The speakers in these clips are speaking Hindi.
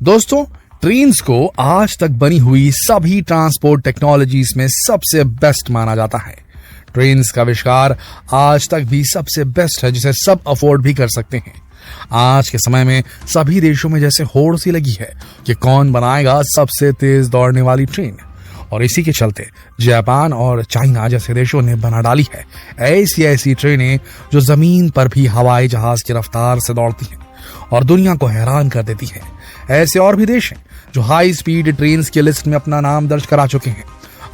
दोस्तों, ट्रेन्स को आज तक बनी हुई सभी ट्रांसपोर्ट टेक्नोलॉजीज में सबसे बेस्ट माना जाता है। ट्रेन्स का आविष्कार आज तक भी सबसे बेस्ट है जिसे सब अफोर्ड भी कर सकते हैं। आज के समय में सभी देशों में जैसे होड़ सी लगी है कि कौन बनाएगा सबसे तेज दौड़ने वाली ट्रेन, और इसी के चलते जापान और चाइना जैसे देशों ने बना डाली है ऐसी ट्रेनें जो जमीन पर भी हवाई जहाज की रफ्तार से दौड़ती हैं और दुनिया को हैरान कर देती है। ऐसे और भी देश हैं जो हाई स्पीड ट्रेन्स की लिस्ट में अपना नाम दर्ज करा चुके हैं।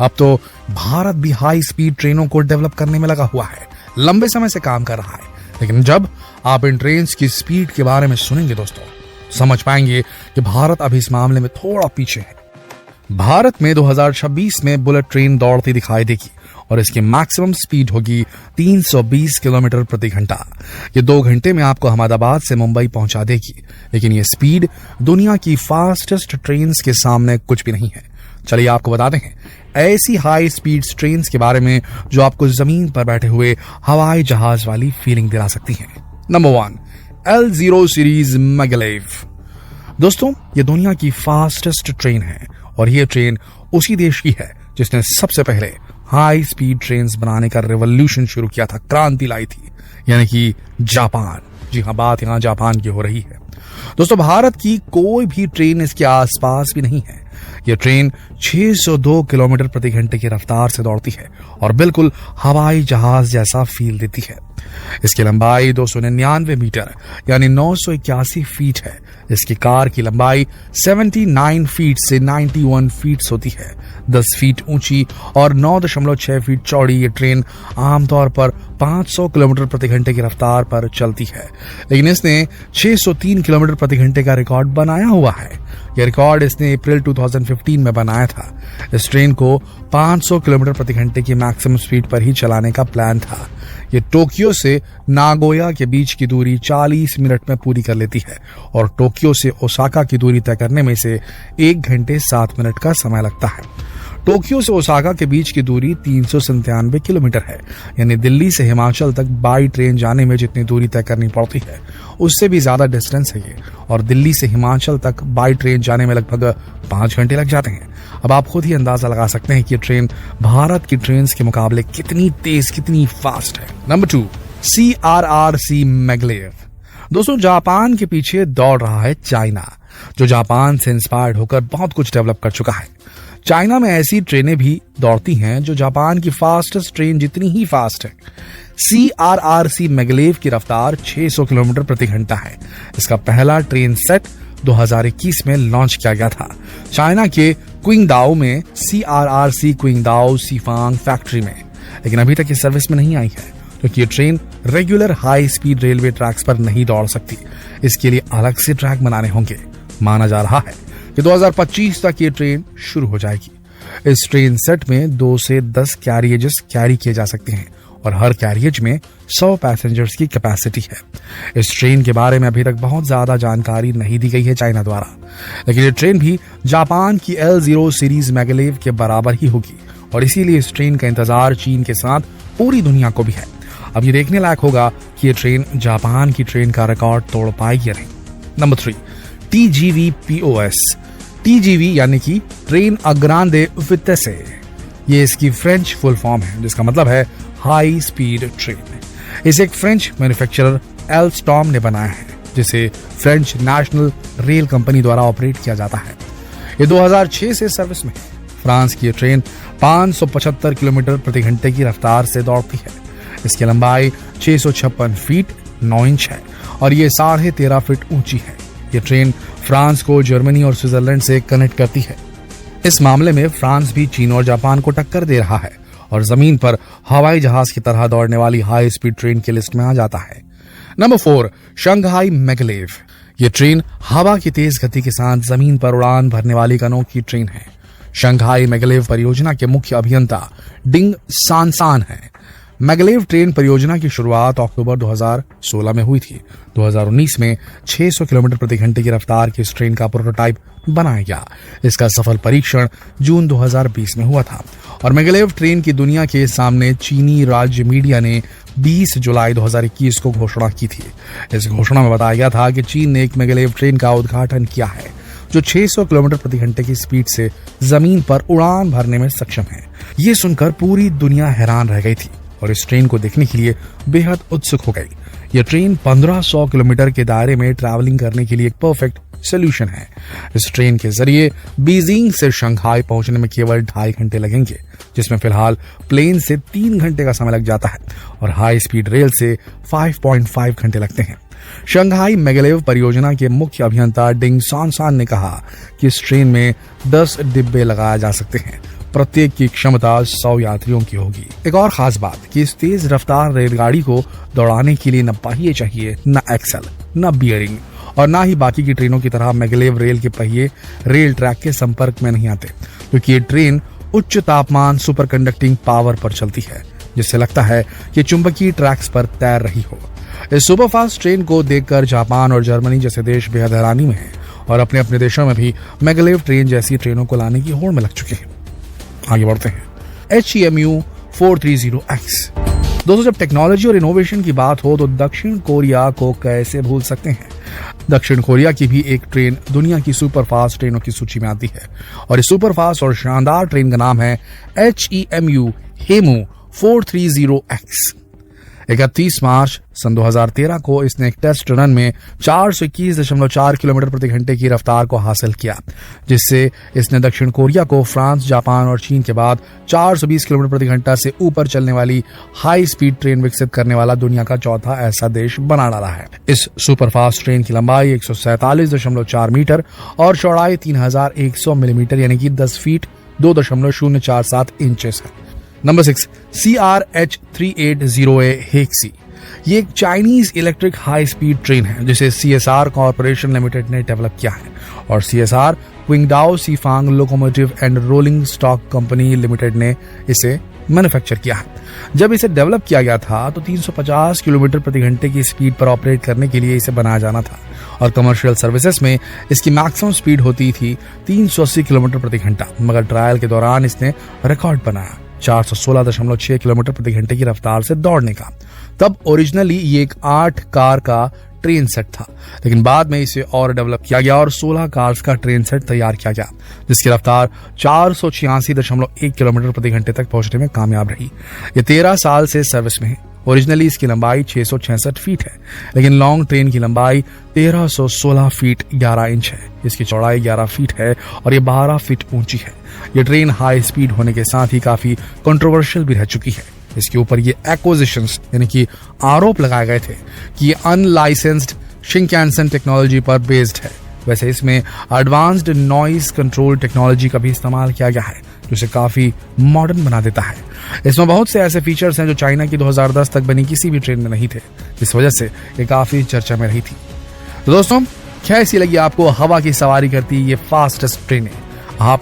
अब तो भारत भी हाई स्पीड ट्रेनों को डेवलप करने में लगा हुआ है, लंबे समय से काम कर रहा है। लेकिन जब आप इन ट्रेन्स की स्पीड के बारे में सुनेंगे दोस्तों, समझ पाएंगे कि भारत अभी इस मामले में थोड़ा पीछे है। भारत में 2026 में बुलेट ट्रेन दौड़ती दिखाई देगी और इसकी मैक्सिमम स्पीड होगी 320 किलोमीटर प्रति घंटा। ये 2 घंटे में आपको अहमदाबाद से मुंबई पहुंचा देगी। लेकिन ये स्पीड दुनिया की फास्टेस्ट ट्रेन्स के सामने कुछ भी नहीं है। चलिए आपको बताते हैं ऐसी हाई स्पीड ट्रेन्स के बारे में जो आपको जमीन पर बैठे हुए हवाई जहाज वाली फीलिंग दिला सकती हैं। Number 1, L0 series maglev. दोस्तों, ये दुनिया की फास्टेस्ट ट्रेन है और ये ट्रेन उसी देश की है जिसने सबसे पहले हाई स्पीड ट्रेन्स बनाने का रेवोल्यूशन शुरू किया था, क्रांति लाई थी, यानी कि जापान। जी हाँ, बात यहां जापान की हो रही है। दोस्तों, भारत की कोई भी ट्रेन इसके आसपास भी नहीं है। यह ट्रेन 602 किलोमीटर प्रति घंटे की रफ्तार से दौड़ती है और बिल्कुल हवाई जहाज जैसा फील देती है। इसकी लंबाई 299 मीटर यानी 981 फीट है। इसकी कार की लंबाई 79 फीट से 91 फीट होती है। 10 फीट ऊंची और 9.6 फीट चौड़ी ये ट्रेन आमतौर पर 500 किलोमीटर प्रति घंटे की रफ्तार पर चलती है। लेकिन इसने 603 किलोमीटर प्रति घंटे का रिकॉर्ड बनाया हुआ है। यह रिकॉर्ड इसने अप्रैल 2015 में बनाया था। इस ट्रेन को 500 किलोमीटर प्रति घंटे की मैक्सिमम स्पीड पर ही चलाने का प्लान था। ये टोक्यो से नागोया के बीच की दूरी 40 मिनट में पूरी कर लेती है और टोक्यो से ओसाका की दूरी तय करने में इसे 1 घंटे 7 मिनट का समय लगता है। टोक्यो से ओसाका के बीच की दूरी 397 किलोमीटर है, यानी दिल्ली से हिमाचल तक बाई ट्रेन जाने में जितनी दूरी तय करनी पड़ती है उससे भी ज्यादा डिस्टेंस है ये, और दिल्ली से हिमाचल तक बाई ट्रेन जाने में लगभग 5 घंटे लग जाते हैं। अब आप खुद ही अंदाजा लगा सकते हैं कि ये ट्रेन भारत की ट्रेन के मुकाबले कितनी तेज, कितनी फास्ट है। Number 2, CRRC maglev. दोस्तों, जापान के पीछे दौड़ रहा है चाइना, जो जापान से इंस्पायर्ड होकर बहुत कुछ डेवलप कर चुका है। चाइना में ऐसी ट्रेनें भी दौड़ती हैं जो जापान की फास्टेस्ट ट्रेन जितनी ही फास्ट है। CRRC मैगलेव की रफ्तार 600 किलोमीटर प्रति घंटा है। इसका पहला ट्रेन सेट 2021 में लॉन्च किया गया था चाइना के क्विंगडाओ में CRRC क्विंगडाओ सीफांग फैक्ट्री में। लेकिन अभी तक ये सर्विस में नहीं आई है क्योंकि ये train regular high speed railway tracks पर नहीं दौड़ सकती। इसके लिए अलग से ट्रैक बनाने होंगे। माना जा रहा है कि 2025 तक ये ट्रेन शुरू हो जाएगी। इस ट्रेन सेट में 2 से 10 कैरियजेस कैरी किए जा सकते हैं और हर कैरियज में 100 पैसेंजर्स की कैपेसिटी है। इस ट्रेन के बारे में अभी तक बहुत ज्यादा जानकारी नहीं दी गई है चाइना द्वारा, लेकिन ये ट्रेन भी जापान की L0 सीरीज मैगलेव के बराबर ही होगी और इसीलिए इस ट्रेन का इंतजार चीन के साथ पूरी दुनिया को भी है। अब ये देखने लायक होगा कि ये ट्रेन जापान की ट्रेन का रिकॉर्ड तोड़ पाएगी या नहीं। Number 3, TGV POS। TGV यानी कि ट्रेन अग्रांदे वितेसे। ये इसकी फ्रेंच फुल फॉर्म है जिसका मतलब है हाई स्पीड ट्रेन। इसे एक फ्रेंच मैन्युफैक्चरर एल्स्टॉम ने बनाया है जिसे फ्रेंच नेशनल रेल कंपनी द्वारा ऑपरेट किया जाता है। ये 2006 से सर्विस में है। फ्रांस की ये ट्रेन 575 किलोमीटर प्रति घंटे की रफ्तार से दौड़ती है। इसकी लंबाई 656 फीट 9 इंच है और ये 13.5 फीट ऊंची है। ये ट्रेन फ्रांस को जर्मनी और स्विट्जरलैंड से कनेक्ट करती है। इस मामले में फ्रांस भी चीन और जापान को टक्कर दे रहा है और जमीन पर हवाई जहाज की तरह दौड़ने वाली हाई स्पीड ट्रेन की लिस्ट में आ जाता है। Number 4, Shanghai maglev. ये ट्रेन हवा की तेज गति के साथ जमीन पर उड़ान भरने वाली एक अनोखी ट्रेन है। शंघाई मैगलेव परियोजना के मुख्य अभियंता डिंग सानसान है। मैगलेव ट्रेन परियोजना की शुरुआत अक्टूबर 2016 में हुई थी। 2019 में 600 किलोमीटर प्रति घंटे की रफ्तार की इस ट्रेन का प्रोटोटाइप बनाया गया। इसका सफल परीक्षण जून 2020 में हुआ था और मैगलेव ट्रेन की दुनिया के सामने चीनी राज्य मीडिया ने 20 जुलाई 2021 को घोषणा की थी। इस घोषणा में बताया गया था कि चीन ने एक मैगलेव ट्रेन का उद्घाटन किया है जो 600 किलोमीटर प्रति घंटे की स्पीड से जमीन पर उड़ान भरने में सक्षम है। ये सुनकर पूरी दुनिया हैरान रह गई थी और इस ट्रेन को देखने के लिए बेहद उत्सुक हो गई। यह ट्रेन 1500 किलोमीटर के दायरे में ट्रैवलिंग करने के लिए एक परफेक्ट सोल्यूशन है। इस ट्रेन के जरिए बीजिंग से शंघाई पहुंचने में केवल 2.5 घंटे लगेंगे, जिसमें फिलहाल प्लेन से 3 घंटे का समय लग जाता है और हाई स्पीड रेल से 5.5 घंटे लगते हैं। शंघाई मैगलेव परियोजना के मुख्य अभियंता डिंग सॉनसान ने कहा कि इस ट्रेन में 10 डिब्बे लगाए जा सकते हैं, प्रत्येक की क्षमता 100 यात्रियों की होगी। एक और खास बात कि इस तेज रफ्तार रेलगाड़ी को दौड़ाने के लिए न पहिए चाहिए, न एक्सल, न बियरिंग और न ही बाकी की ट्रेनों की तरह मैगलेव रेल के पहिए रेल ट्रैक के संपर्क में नहीं आते, क्योंकि ये ट्रेन उच्च तापमान सुपर कंडक्टिंग पावर पर चलती है, जिससे लगता है कि चुंबकीय ट्रैक्स पर तैर रही हो। इस सुपरफास्ट ट्रेन को देखकर जापान और जर्मनी जैसे देश बेहद हैरानी में हैं और अपने अपने देशों में भी मैगलेव ट्रेन जैसी ट्रेनों को लाने की होड़ में लग चुके हैं। आगे बढ़ते हैं। HEMU 430X। दोस्तों, जब टेक्नोलॉजी और इनोवेशन की बात हो तो दक्षिण कोरिया को कैसे भूल सकते हैं। दक्षिण कोरिया की भी एक ट्रेन दुनिया की सुपरफास्ट ट्रेनों की सूची में आती है और इस सुपरफास्ट और शानदार ट्रेन का नाम है HEMU 430X। 31 मार्च सन 2013 को इसने एक टेस्ट रन में 421.4 किलोमीटर प्रति घंटे की रफ्तार को हासिल किया, जिससे इसने दक्षिण कोरिया को फ्रांस, जापान और चीन के बाद 420 किलोमीटर प्रति घंटा से ऊपर चलने वाली हाई स्पीड ट्रेन विकसित करने वाला दुनिया का चौथा ऐसा देश बना डाला है। इस सुपरफास्ट ट्रेन की लंबाई 147.4 मीटर और चौड़ाई 3100 मिलीमीटर यानी कि 10 फीट 2.047 इंचेस है। Number 6, CRH380A Hexie. ये एक Chinese electric high speed train है जिसे CSR कॉर्पोरेशन लिमिटेड ने डेवलप किया है और CSR Qingdao Sifang locomotive and rolling stock company limited ने इसे मैन्युफैक्चर किया है। जब इसे डेवलप किया गया था तो 350 किलोमीटर प्रति घंटे की स्पीड पर ऑपरेट करने के लिए इसे बनाया जाना था और कमर्शियल सर्विसेज में इसकी मैक्सिमम स्पीड होती थी 380 किलोमीटर प्रति घंटा, मगर ट्रायल के दौरान इसने रिकॉर्ड बनाया 416.6 किलोमीटर प्रति घंटे की रफ्तार से दौड़ने का। तब ओरिजिनली ये एक 8 कार का ट्रेन सेट था, लेकिन बाद में इसे और डेवलप किया गया और 16 कार्स का ट्रेन सेट तैयार किया गया, जिसकी रफ्तार 486.1 किलोमीटर प्रति घंटे तक पहुंचने में कामयाब रही। ये 13 साल से सर्विस में है। ओरिजिनली इसकी लंबाई 666 फीट है, लेकिन लॉन्ग ट्रेन की लंबाई 1316 फीट 11 इंच है। इसकी चौड़ाई 11 फीट है और ये 12 फीट ऊंची है। ये ट्रेन हाई स्पीड होने के साथ ही काफी कंट्रोवर्शियल भी रह चुकी है। इसके ऊपर ये एक्विजिशंस यानी कि आरोप लगाए गए थे कि ये अनलाइसेंस्ड शिनकानसेन टेक्नोलॉजी पर बेस्ड है। वैसे इसमें एडवांस्ड नॉइज कंट्रोल टेक्नोलॉजी का भी इस्तेमाल किया गया है, जो इसे काफी मॉडर्न बना देता है। इसमें बहुत से ऐसे फीचर्स हैं जो चाइना की 2010 तक बनी किसी भी ट्रेन में नहीं थे, इस वजह से ये काफी चर्चा में रही थी। तो दोस्तों, कैसी लगी आपको हवा की सवारी करती ये फास्टेस्ट ट्रेनें? आप